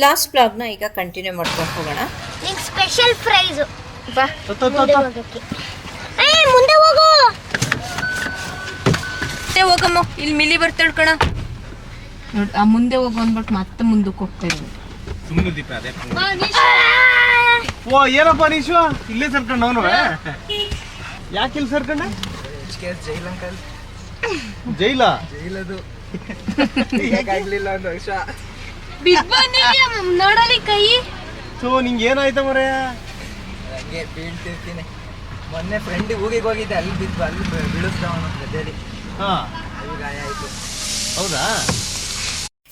Last ಬ್ಲಾಗ್ನ ಈಗ continue ಮಾಡ್ಕೊಂಡು ಹೋಗೋಣ. ನಿಂಗೆ ಸ್ಪೆಷಲ್ ಪ್ರೈಸ್ ಬಾ ಮುಂದೆ ಹೋಗು ಹೋಗಮ್ಮ. ಇಲ್ಲಿ ಮಿಲಿ ಬರ್ತಾಳ ಕಣ ನೋಡಿ. ಆ ಮುಂದೆ ಹೋಗು ಅಂದ್ಬಿಟ್ಟು ಮತ್ತೆ ಮುಂದಕ್ಕೆ ಹೋಗ್ತಾ ಇದ್ದೀನಿ. ಸುಮ್ಮನೆ ದೀಪ ಅದೇ ಓ ಏನಪ್ಪ ನೀಶು ಇಲ್ಲೇ ಸರ್ಕೊಂಡ ಅವನು ಯಾಕೆ ಇಲ್ಲಿ ಸರ್ಕೊಂಡ ಜೈಲದು ಆಗ್ಲಿಲ್ಲ ಒಂದು ವರ್ಷ ನೋಡಲಿ ಕೈ ಸೊ ನಿಂಗೆ ಏನಾಯ್ತ ಮರ ಹಂಗೆ ಬೀಳ್ತಿರ್ತೀನಿ. ಮೊನ್ನೆ ಫ್ರೆಂಡ್ ಊರಿಗೆ ಹೋಗಿದ್ದೆ, ಅಲ್ಲಿ ಬಿದ್ದು ಅಲ್ಲಿ ಬೀಳಿಸ್ತಾವನು ಗದ್ದೆಲಿ. ಹಾ ಗಾಯ ಆಯ್ತು. ಹೌದಾ?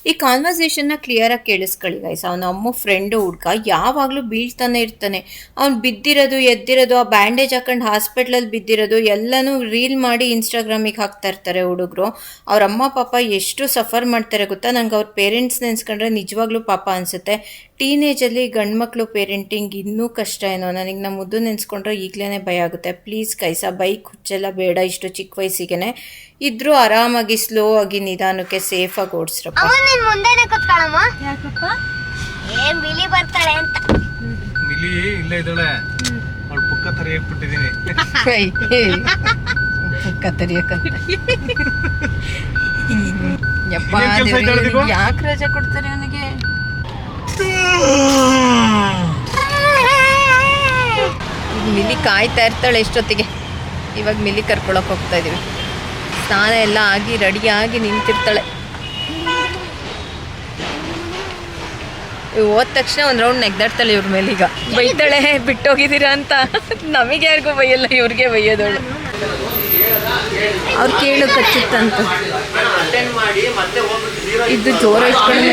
ಈ ಕಾನ್ವರ್ಸೇಷನ್ನ ಕ್ಲಿಯರಾಗಿ ಕೇಳಿಸ್ಕೊಳ್ಳಿ ಗೈಸ್. ಅವನ ಅಮ್ಮ ಫ್ರೆಂಡು ಹುಡ್ಗ ಯಾವಾಗಲೂ ಬೀಳ್ತಾನೆ ಇರ್ತಾನೆ. ಅವ್ನು ಬಿದ್ದಿರೋದು ಎದ್ದಿರೋದು, ಆ ಬ್ಯಾಂಡೇಜ್ ಹಾಕೊಂಡು ಹಾಸ್ಪಿಟ್ಲಲ್ಲಿ ಬಿದ್ದಿರೋದು ಎಲ್ಲನೂ ರೀಲ್ ಮಾಡಿ ಇನ್ಸ್ಟಾಗ್ರಾಮಿಗೆ ಹಾಕ್ತಾ ಇರ್ತಾರೆ ಹುಡುಗರು. ಅವ್ರ ಅಮ್ಮ ಪಾಪ ಎಷ್ಟು ಸಫರ್ ಮಾಡ್ತಾರೆ ಗೊತ್ತಾ. ನಂಗೆ ಅವ್ರ ಪೇರೆಂಟ್ಸ್ ನೆನೆಸ್ಕೊಂಡ್ರೆ ನಿಜವಾಗ್ಲೂ ಪಾಪ ಅನಿಸುತ್ತೆ. ಟೀನೇಜಲ್ಲಿ ಗಂಡು ಮಕ್ಕಳು ಪೇರೆಂಟಿಂಗ್ ಇನ್ನೂ ಕಷ್ಟ ಏನೋ. ನನಗೆ ನಮ್ಮ ಮುದ್ದು ನೆನೆಸ್ಕೊಂಡ್ರೆ ಈಗಲೇ ಭಯ ಆಗುತ್ತೆ. ಪ್ಲೀಸ್ ಕೈಸ ಬೈಕ್ ಹುಚ್ಚೆಲ್ಲ ಬೇಡ, ಇಷ್ಟು ಚಿಕ್ಕ ವಯಸ್ಸಿಗೆ ಇದ್ರೂ ಆರಾಮಾಗಿ ಸ್ಲೋ ಆಗಿ ನಿಧಾನಕ್ಕೆ ಸೇಫಾಗಿ ಓಡಿಸ್ರಪ್ಪ. ಮುಂದೆನೆ ಕೂತ್ಕೊಳ್ಳಮ್ಮ. ಯಾಕಪ್ಪ? ಏನ್ ಬಿಲಿ ಬರ್ತಾಳೆ ಅಂತ. ಮಿಲಿ ಇಲ್ಲೇ ಇದ್ದಾಳೆ. ಅವಳು ಪುಕ್ಕ ತರ ಹೇಳ್ಬಿಟ್ಟಿದ್ದೀನಿ. ಪುಕ್ಕ ತರಿಯಕ್ಕಂತ ಯಾಕೆ ರಜೆ ಕೊಡ್ತಾರೆ ಅವನಿಗೆ? ಮಿಲಿ ಕಾಯ್ತಾ ಇರ್ತಾಳೆ ಎಷ್ಟೊತ್ತಿಗೆ. ಇವಾಗ ಮಿಲಿ ಕರ್ಕೊಳಕ್ ಹೋಗ್ತಾ ಇದೀವಿ. ಸ್ನಾನ ಎಲ್ಲ ಆಗಿ ರೆಡಿಯಾಗಿ ನಿಂತಿರ್ತಾಳೆ. ಹೋದ ತಕ್ಷಣ ಒಂದು ರೌಂಡ್ ನೆಗ್ದಾಡ್ತಾಳೆ ಇವ್ರ ಮೇಲೆ. ಈಗ ಬೈತಾಳೆ ಬಿಟ್ಟೋಗಿದ್ದೀರಾ ಅಂತ. ನಮಗೆ ಯಾರಿಗೂ ಬೈಯಲ್ಲ, ಇವ್ರಿಗೆ ಬೈಯೋದವಳು. ಅವ್ರು ಕೇಳು ಕಚ್ಚುತ್ತಂತ. ಇದು ಜೋರ ಇಟ್ಕೊಂಡು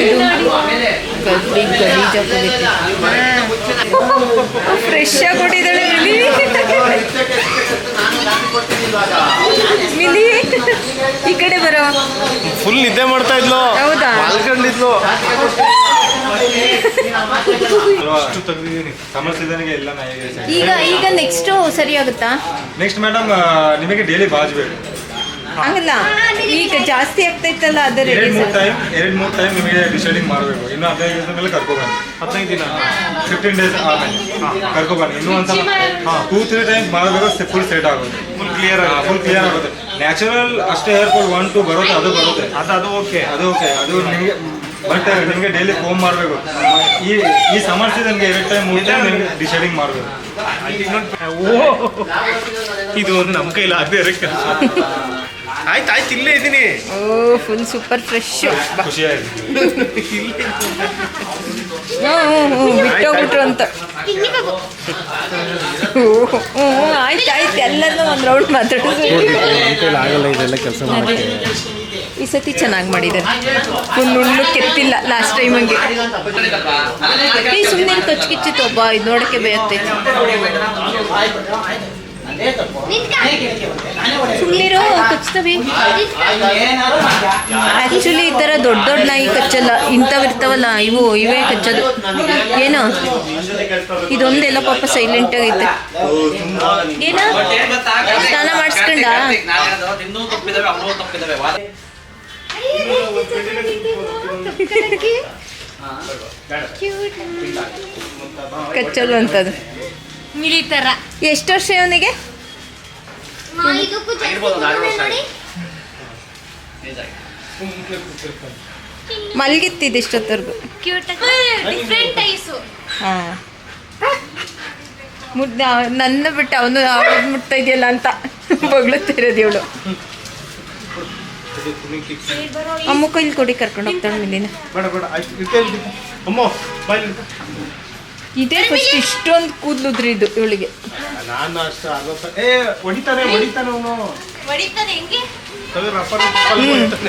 ಫ್ರೆಶ್ ಆಗಿ ಕೊಟ್ಟಿದ್ದಾಳೆ ಮಿಲಿ. ಮಿಲಿ ಈ ಕಡೆ ಬರೋ. ಫುಲ್ ನಿದ್ದೆ ಮಾಡ್ತಾ ಇದ್ಲು. ಹೌದಾ? ಮಲ್ಕೊಂಡಿದ್ಲು. ಈಗ ಈಗ ನೆಕ್ಸ್ಟ್ ಸರಿ ಆಗುತ್ತಾ? ನೆಕ್ಸ್ಟ್ ಮೇಡಮ್ ನಿಮಗೆ ಡೈಲಿ ಬಾಜ್ ಬೇಕು. ಹಂಗಲ್ಲ, ಈಗ ಜಾಸ್ತಿ ಆಗ್ತಾ ಇತ್ತಲ್ಲ ಅದರ ಎರಡು ಮೂರು ಟೈಮ್ ನಿಮಗೆ ಡಿಸೈಡಿಂಗ್ ಮಾಡಬೇಕು. ಇನ್ನು 15 ದಿವಸದ ಮೇಲೆ ಕರ್ಕೊಬನ್ನಿ. 15 ದಿನ 15 ಡೇಸ್ ಆಮೇಲೆ ಕರ್ಕೊಬನ್ನಿ. ಇನ್ನೂ ಒಂದ್ಸಲ 2-3 ಟೈಮ್ಸ್ ಮಾಡಬೇಕು. ಫುಲ್ ಸೆಟ್ ಆಗುತ್ತೆ, ಫುಲ್ ಕ್ಲಿಯರ್ ಆಗುತ್ತೆ. ನ್ಯಾಚುರಲ್ ಅಷ್ಟೇ ಹೇರ್ ಫಾಲ್ 1-2 ಬರುತ್ತೆ, ಅದು ಬರುತ್ತೆ. ಅದು ಓಕೆ ಅದು ನಿಮಗೆ. ಬಟ್ ನಿಮಗೆ ಡೈಲಿ ಕೋಮ್ ಮಾಡಬೇಕು. ಈ ಸಮರ್ ಸೀಸನ್ಗೆ 2 ಟೈಮ್ 3 ಟೈಮ್ ನಿಮಗೆ ಡಿಸೈಡಿಂಗ್ ಮಾಡಬೇಕು. ಇದು ಒಂದು ನಮ್ಮ ಕೈಲಿ ಆಗದೆ ಇರಕ್ಕೆ. ಆಯ್ತು ಇಲ್ಲೇ ಇದ್ದೀನಿ. ಓ ಫುಲ್ ಸೂಪರ್ ಫ್ರೆಶ್. ಖುಷಿ ಆಯ್ತು. ಬಿಟ್ಟೋಗ್ಬಿಟ್ರು ಅಂತ. ಆಯ್ತು ಎಲ್ಲರೂ ಒಂದು ರೌಂಡ್ ಮಾತಾಡೋದು. ಆಗಲ್ಲ ಇದೆಲ್ಲ ಕೆಲಸ ಮಾಡಕ್ಕೆ. ಈ ಸತಿ ಚೆನ್ನಾಗಿ ಮಾಡಿದ್ದಾರೆ. ಫುಲ್ ಹುಲ್ಲು ಕೆತ್ತಿಲ್ಲ ಲಾಸ್ಟ್ ಟೈಮ್ ಹಂಗೆ. ಈ ಸುಮ್ಮನೆ ಕಚ್ಕಿಚ್ಚಿತ್ತು ಒಬ್ಬ. ಇದು ನೋಡೋಕ್ಕೆ ಬೇಯತ್ತೆ. ಸುಮ್ಮನಿರೋ ಕಚ್ತವೆ. ಆ್ಯಕ್ಚುಲಿ ಈ ಥರ ದೊಡ್ಡ ನಾಯಿ ಕಚ್ಚಲ್ಲ. ಇಂಥವಿರ್ತಾವಲ್ಲ ಇವೇ ಕಚ್ಚೋದು. ಏನೋ ಇದೊಂದೆಲ್ಲ ಪಾಪ ಸೈಲೆಂಟ್ ಆಗೈತೆ. ಏನ ಸ್ನಾನ ಮಾಡಿಸ್ಕೊಂಡ ಕಚ್ಚಲು ಅಂತದು. ಮಿಲಿತರ ಎಷ್ಟು ವರ್ಷ ಅವನಿಗೆ? ಮಲ್ಗಿತ್ತಿದ್ದು ಇಷ್ಟೊತ್ತರ್ಗು. ಹಾಂ ನನ್ನ ಬಿಟ್ಟು ಅವನು ಮುಟ್ತಾ ಇದೆಯಲ್ಲ ಅಂತ ಬೊಗಳುತ್ತಿರೋದು ಇವಳು. ಅಮ್ಮ ಕೈಲಿ ಕೊಡಿ ಕರ್ಕೊಂಡು ಹೋಗ್ತಾಳೆ ಮಿಲಿನ. ಇದೇ ಫಸ್ಟ್ ಇಷ್ಟೊಂದು ಕೂದಲುದ್ರಿದ್ದು ಇವಳಿಗೆ. ನಾನು ಅಷ್ಟು ಹೊಡಿತಾನೆ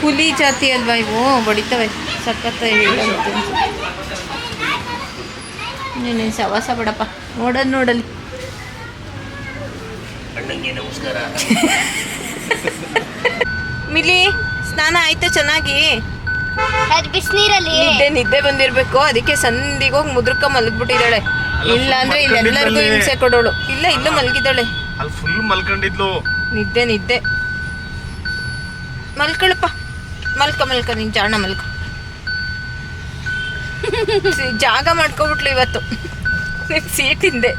ಹುಲಿ ಜಾತಿ ಅಲ್ವಾ ಇವು, ಹೊಡಿತವೆ ಸಖತ್. ನೀನು ಸವಾಸ ಬಿಡಪ್ಪ. ನೋಡಲಿ ಮಿಲಿ ಸ್ನಾನ ಆಯ್ತಾ ಚೆನ್ನಾಗಿ? ಬಿಸಿನೀರಲ್ಲಿ ನಿದ್ದೆ ಬಂದಿರ್ಬೇಕು. ಅದಕ್ಕೆ ಸಂದಿಗೋಗಿ ಮುದ್ರಕ ಮಲಗ್ಬಿಟ್ಟಿದ್ದಾಳೆ. ಇಲ್ಲ ಅಂದ್ರೆ ಇಲ್ಲೆಲ್ಲರಿಗೂ ಹಿಂಸೆ ಕೊಡೋಳು. ಇಲ್ಲೂ ಮಲಗಿದ್ದಾಳೆ. ಅಲ್ಲಿ ಫುಲ್ ಮಲ್ಕೊಂಡಿದ್ಲು. ನಿದ್ದೆ ಮಲ್ಕೊಳಪ್ಪ. ಮಲ್ಕ ನಿನ್ ಜಾಣ ಮಲ್ಕ. ಜಾಗ ಮಾಡ್ಕೊಬಿಟ್ಲು ಇವತ್ತು ಸೀಟ್ ಹಿಂದೆ.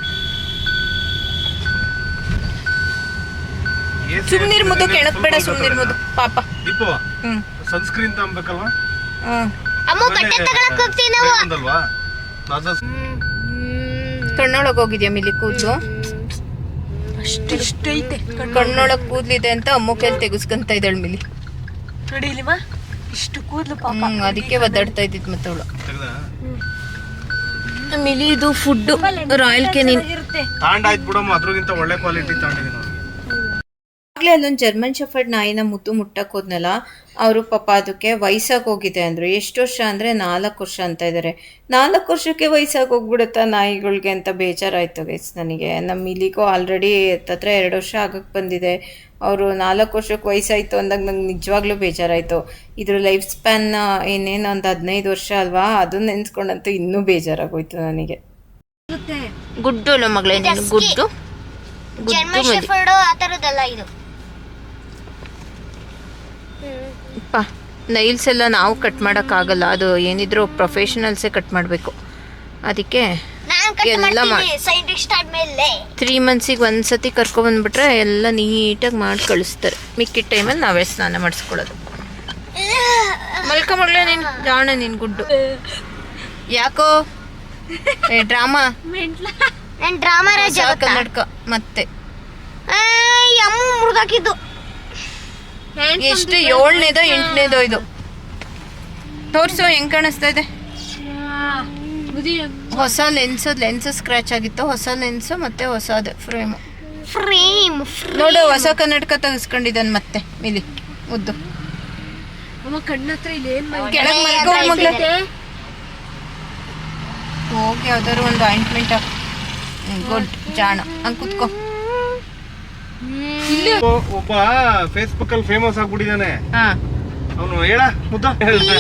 ಸುಮ್ನಿರ್ಮುದು ಕೆಣಕ್ಬೇಡ, ಸುಮ್ನಿರ್ಮುದು ಪಾಪ. ದೀಪು ಹ್ಮ್ ಸನ್ಸ್ಕ್ರೀನ್ ತಗೊಂಬೇಕಲ್ವಾ? ಹ್ಮ್ ಅಮ್ಮ ಬಟ್ಟೆ ತಗೊಳಕ್ ಹೋಗ್ತೀವಿ ನಾವು. ಅಂದಲ್ವಾ? ಕಣ್ಣೊಳಗ್ ಹೋಗಿದ್ಯಾ ಮಿಲಿ ಕೂದ್ಲು? ಅಷ್ಟೈತೆ ಕಣ್ಣೊಳಗ್ ಕೂದ್ಲಿದೆ ಅಂತ ಅಮ್ಮ ಕೈಲಿ ತೆಗಿಸ್ಕೊಂತ ಇದ್ದಾಳೆ ಮಿಲಿ. ಇಷ್ಟು ಕೂದಲು ಅದಕ್ಕೆ ಒದ್ದಾಡ್ತಾ ಇದ್ದಿದ್ ಮತ್ತೆ ಅವಳು. ಮಿಲಿ ಇದು ಫುಡ್ ರಾಯಲ್ ಕೆನಿನ್ ತಾಂಡಾಯ್ತು ಬಿಡಮ್ಮ, ಅದ್ರಗಿಂತ ಒಳ್ಳೆ ಕ್ವಾಲಿಟಿ ತಗೊಂಡಿದ್ದೀನಿ. ಆಗ್ಲೇ ಅಲ್ಲೊಂದು ಜರ್ಮನ್ ಶೆಫರ್ಡ್ ನಾಯಿನ ಮುಟ್ಟಕ್ ಹೋದ್ನಲ್ಲ, ಅವರು ಪಾಪ ಅದಕ್ಕೆ ವಯಸ್ಸಾಗಿ ಹೋಗಿದೆ ಅಂದ್ರು. ಎಷ್ಟು ವರ್ಷ ಅಂದ್ರೆ 4 ವರ್ಷ ಅಂತ ಇದ್ದಾರೆ. 4 ವರ್ಷಕ್ಕೆ ವಯಸ್ಸಾಗಿ ಹೋಗ್ಬಿಡುತ್ತಾ ನಾಯಿಗಳಿಗೆ ಅಂತ ಬೇಜಾರಾಯ್ತು ಗೈಸ್ ನನಗೆ. ನಮ್ಮ ಮಿಲಿಗೂ ಆಲ್ರೆಡಿ ಹತ್ರ 2 ವರ್ಷ ಆಗಕ್ಕೆ ಬಂದಿದೆ. ಅವರು 4 ವರ್ಷಕ್ಕೆ ವಯಸ್ಸಾಯ್ತು ಅಂದಾಗ ನಂಗೆ ನಿಜವಾಗ್ಲೂ ಬೇಜಾರಾಯ್ತು. ಇದ್ರ ಲೈಫ್ ಸ್ಪ್ಯಾನ್ ಏನೇನು ಒಂದು 15 ವರ್ಷ ಅಲ್ವಾ, ಅದನ್ನ ನೆನ್ಸ್ಕೊಂಡಂತೂ ಇನ್ನೂ ಬೇಜಾರಾಗೋಯ್ತು ನನಗೆ. ಗುಡ್ಡು ಅಲ್ಲ ಮಗಳೇ, ಗುಡ್ಡು ಜರ್ಮನ್ ಶೆಫರ್ಡ್ ಆ ತರದಲ್ಲ ಇದು. ನೈಲ್ಸ್ ಎಲ್ಲ ನಾವು ಕಟ್ ಮಾಡೋಕ್ಕಾಗಲ್ಲ, ಅದು ಏನಿದ್ರು ಪ್ರೊಫೆಷನಲ್ಸೇ ಕಟ್ ಮಾಡಬೇಕು. ಅದಕ್ಕೆ ಎಲ್ಲ ಸೈಂಟಿಸ್ಟ್ ಆದ್ಮೇಲೆ 3 ಮಂತ್ಸಿಗೆ ಒಂದ್ಸತಿ ಕರ್ಕೊಬಂದ್ಬಿಟ್ರೆ ಎಲ್ಲ ನೀಟಾಗಿ ಮಾಡಿ ಕಳಿಸ್ತಾರೆ. ಮಿಕ್ಕಿದ ಟೈಮಲ್ಲಿ ನಾವೇ ಸ್ನಾನ ಮಾಡಿಸ್ಕೊಳ್ಳೋದು. ಮಲ್ಕೊಂಬಡ್ಲೆ ನೀನು ಜಾಣ, ನೀನು ಗುಡ್ಡು. ಯಾಕೋ ಡ್ರಾಮಾ ನನ್ ಡ್ರಾಮಾ ರಾಜ ಕನ್ನಡಕ ಮತ್ತೆ ಅಮ್ಮ ಮುರಿದಾಕಿದ್ದು. ಎಷ್ಟು 7ನೇದೋ 8ನೇದೋ ಇದು? ತೋರ್ಸು ಹೆಂಗ್ ಕಾಣಿಸ್ತಾ ಇದೆ. ಹೊಸ ಲೆನ್ಸ್ ಸ್ಕ್ರಾಚ್ ಆಗಿತ್ತು, ಹೊಸ ಲೆನ್ಸ್ ಮತ್ತೆ ಹೊಸದು ಫ್ರೇಮ್. ನೋಡು ಹೊಸ ಕನ್ನಡಕ ತೆಗೆಸ್ಕೊಂಡಿದ್ದಾನೆ ಮತ್ತೆ ಮಿಲಿ ಮುದ್ದು. ಕಣ್ಣತ್ರ ಇಲ್ಲಿ ಏನ್ ಕೆಳಗೆ ಮಲ್ಕೋಡ್ ಮಗ್ಳ, ಹೋಗಿ ಯಾವ್ದಾದ್ರು ಒಂದು ಆಯಿಂಟ್ಮೆಂಟ್ ಗುಡ್ ಜಾಣ ಹಂಗ್ ಕುತ್ಕೋ. ಒಬ್ಬ ಫೇಸ್ಬುಕ್ ಅಲ್ಲಿ ಫೇಮಸ್ ಆಗ್ಬಿಟ್ಟಿದ್ದಾನೆ ಹಾ ಅವನು. ಹೇಳ ಮುದ್ದ ಹೇಳ್ತಾ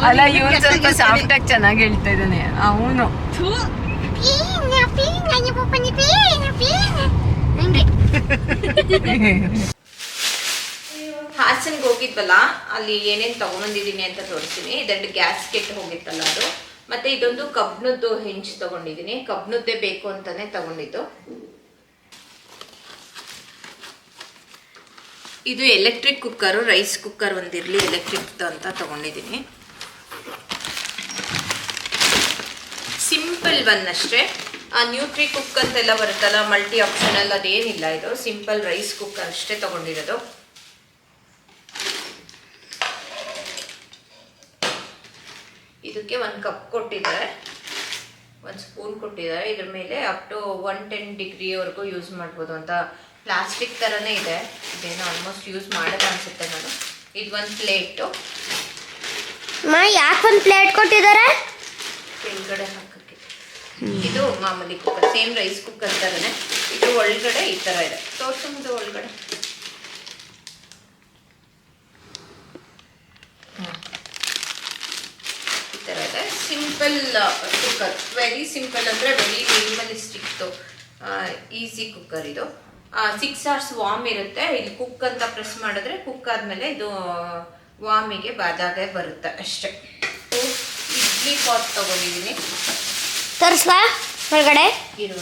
ಅಲ್ಲ, ಇವನು ಸ್ವಲ್ಪ ಸಾಫ್ಟ್ ಆಗಿ ಚೆನ್ನಾಗಿ ಹೇಳ್ತಾ ಇದ್ದಾನೆ ಅವನು. ಹಾಸನ್ಗೆ ಹೋಗಿದ್ವಲ್ಲ, ಅಲ್ಲಿ ಏನೇನು ತಗೊಂಬಂದಿದ್ದೀನಿ ಅಂತ ತೋರಿಸ್ತೀನಿ. ಇದೆರಡು ಗ್ಯಾಸ್ ಕೆಟ್ಟು ಹೋಗಿತ್ತಲ್ಲ ಅದು, ಮತ್ತೆ ಇದೊಂದು ಕಬ್ನದ್ದು ಹೆಂಚು ತಗೊಂಡಿದ್ದೀನಿ. ಕಬ್ನದ್ದೇ ಬೇಕು ಅಂತಾನೆ ತಗೊಂಡಿದ್ದು. ಇದು ಎಲೆಕ್ಟ್ರಿಕ್ ಕುಕ್ಕರು, ರೈಸ್ ಕುಕ್ಕರ್ ಒಂದಿರಲಿ ಎಲೆಕ್ಟ್ರಿಕ್ ಅಂತ ತಗೊಂಡಿದ್ದೀನಿ. ಸಿಂಪಲ್ ಒನ್ ಅಷ್ಟೇ. ನ್ಯೂಟ್ರಿ ಕುಕ್ ಅಂತೆಲ್ಲ ಬರುತ್ತಲ್ಲ, ಮಲ್ಟಿ ಆಪ್ಷನಲ್, ಅದೇನಿಲ್ಲ. ಇದು ಸಿಂಪಲ್ ರೈಸ್ ಕುಕ್ಕರ್ ಅಷ್ಟೇ ತಗೊಂಡಿರೋದು. ಇದಕ್ಕೆ 1 ಕಪ್ ಕೊಟ್ಟಿದ್ದಾರೆ, 1 ಸ್ಪೂನ್ ಕೊಟ್ಟಿದ್ದಾರೆ. ಇದ್ರ ಮೇಲೆ ಅಪ್ ಟು 110 ಡಿಗ್ರಿವರೆಗೂ ಯೂಸ್ ಮಾಡ್ಬೋದು ಅಂತ. ಪ್ಲಾಸ್ಟಿಕ್ ಥರನೇ ಇದೆ, ಇದೇನೋ ಆಲ್ಮೋಸ್ಟ್ ಯೂಸ್ ಮಾಡೋದು ಅನಿಸುತ್ತೆ ನಾನು. ಇದು 1 ಪ್ಲೇಟು. ಯಾಕೆ 1 ಪ್ಲೇಟ್ ಕೊಟ್ಟಿದ್ದಾರೆ? ಕೆಳಗಡೆ ಹಾಕಕ್ಕೆ. ಇದು ಮಾಮೂಲಿ ಕುಕ್ಕರ್, ಸೇಮ್ ರೈಸ್ ಕುಕ್ಕರ್ ಥರನೇ. ಇದು ಒಳಗಡೆ ಈ ಥರ ಇದೆ. ತೋರ್ಸೋದು ಒಳಗಡೆ. ಈ ಥರ ಇದೆ. ಸಿಂಪಲ್ ಕುಕ್ಕರ್, ವೆರಿ ಸಿಂಪಲ್ ಅಂದರೆ ವೆರಿ ಮಿನಿಮಲಿಸ್ಟಿಕ್ದು ಈಸಿ ಕುಕ್ಕರ್ ಇದು. 6 hours ವಾರ್ಮ್ ಇರುತ್ತೆ. ಇಲ್ಲಿ ಕುಕ್ ಅಂತ ಪ್ರೆಸ್ ಮಾಡಿದ್ರೆ ಕುಕ್ ಆದಮೇಲೆ ಇದು ವಾಮಿಗೆ ಬಾದಾಗೆ ಬರುತ್ತೆ ಅಷ್ಟೇ. ಇಡ್ಲಿ ಪಾಟ್ ತಗೊಂಡಿದ್ದೀನಿ. ತೋರಿಸ್ಲಾ ಹೊರಗಡೆ ಇರುವ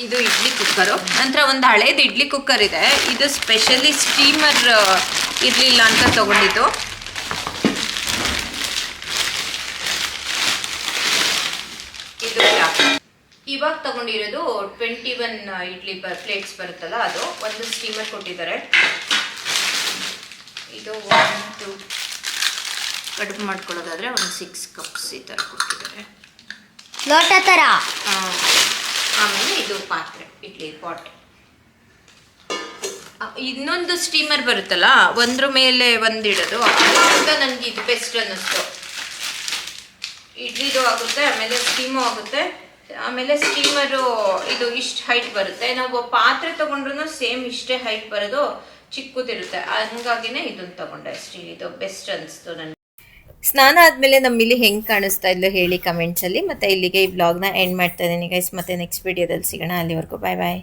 ಇದು ಇಡ್ಲಿ ಕುಕ್ಕರು. ನಂತರ ಒಂದು ಹಳೇದು ಇಡ್ಲಿ ಕುಕ್ಕರ್ ಇದೆ. ಇದು ಸ್ಪೆಷಲಿ ಸ್ಟೀಮರ್ ಇರಲಿಲ್ಲ ಅಂತ ತಗೊಂಡಿದ್ದು. ಇದು ಇವಾಗ ತಗೊಂಡಿರೋದು 21 ಇಡ್ಲಿ ಪ್ಲೇಟ್ಸ್ ಬರುತ್ತಲ್ಲ, ಅದು ಒಂದು ಸ್ಟೀಮರ್ ಕೊಟ್ಟಿದ್ದಾರೆ. ಇದು 1 2 ಕಡುಬು ಮಾಡ್ಕೊಳ್ಳೋದಾದ್ರೆ ಒಂದು 6 ಕಪ್ಸ್ ಈ ಥರ ಕೊಟ್ಟಿದ್ದಾರೆ. ಲೋಟ ಥರ. ಆಮೇಲೆ ಇದು ಪಾತ್ರೆ, ಇಡ್ಲಿ ಪಾಟ್. ಇನ್ನೊಂದು ಸ್ಟೀಮರ್ ಬರುತ್ತಲ್ಲ, ಒಂದ್ರ ಮೇಲೆ ಒಂದಿಡೋದು, ಆಗ ನನಗೆ ಇದು ಬೆಸ್ಟ್ ಅನ್ನಿಸ್ತು. ಇಡ್ಲಿದು ಆಗುತ್ತೆ, ಆಮೇಲೆ ಸ್ಟೀಮು ಆಗುತ್ತೆ. ಆಮೇಲೆ ಸ್ಟೀಮರು ಇದು ಇಷ್ಟು ಹೈಟ್ ಬರುತ್ತೆ. ನಾವು ಪಾತ್ರೆ ತೊಗೊಂಡ್ರು ಸೇಮ್ ಇಷ್ಟೇ ಹೈಟ್ ಬರೋದು, ಚಿಕ್ಕದಿರುತ್ತೆ. ಹಂಗಾಗಿನೇ ಇದನ್ನು ತಗೊಂಡೆ. ಇದು ಬೆಸ್ಟ್ ಅನಿಸ್ತು ನನಗೆ. ಸ್ನಾನ ಆದಮೇಲೆ ನಮ್ಮ ಮಿಲಿ ಹೆಂಗೆ ಕಾಣಿಸ್ತಾ ಇದ್ಲು ಹೇಳಿ ಕಮೆಂಟ್ಸಲ್ಲಿ. ಮತ್ತು ಇಲ್ಲಿಗೆ ಈ ವ್ಲಾಗ್ನ ಎಂಡ್ ಮಾಡ್ತಾ ಇದ್ದೀನಿ ಗೈಸ್. ಮತ್ತೆ ನೆಕ್ಸ್ಟ್ ವಿಡಿಯೋದಲ್ಲಿ ಸಿಗೋಣ. ಅಲ್ಲಿವರೆಗೂ ಬಾಯ್ ಬಾಯ್.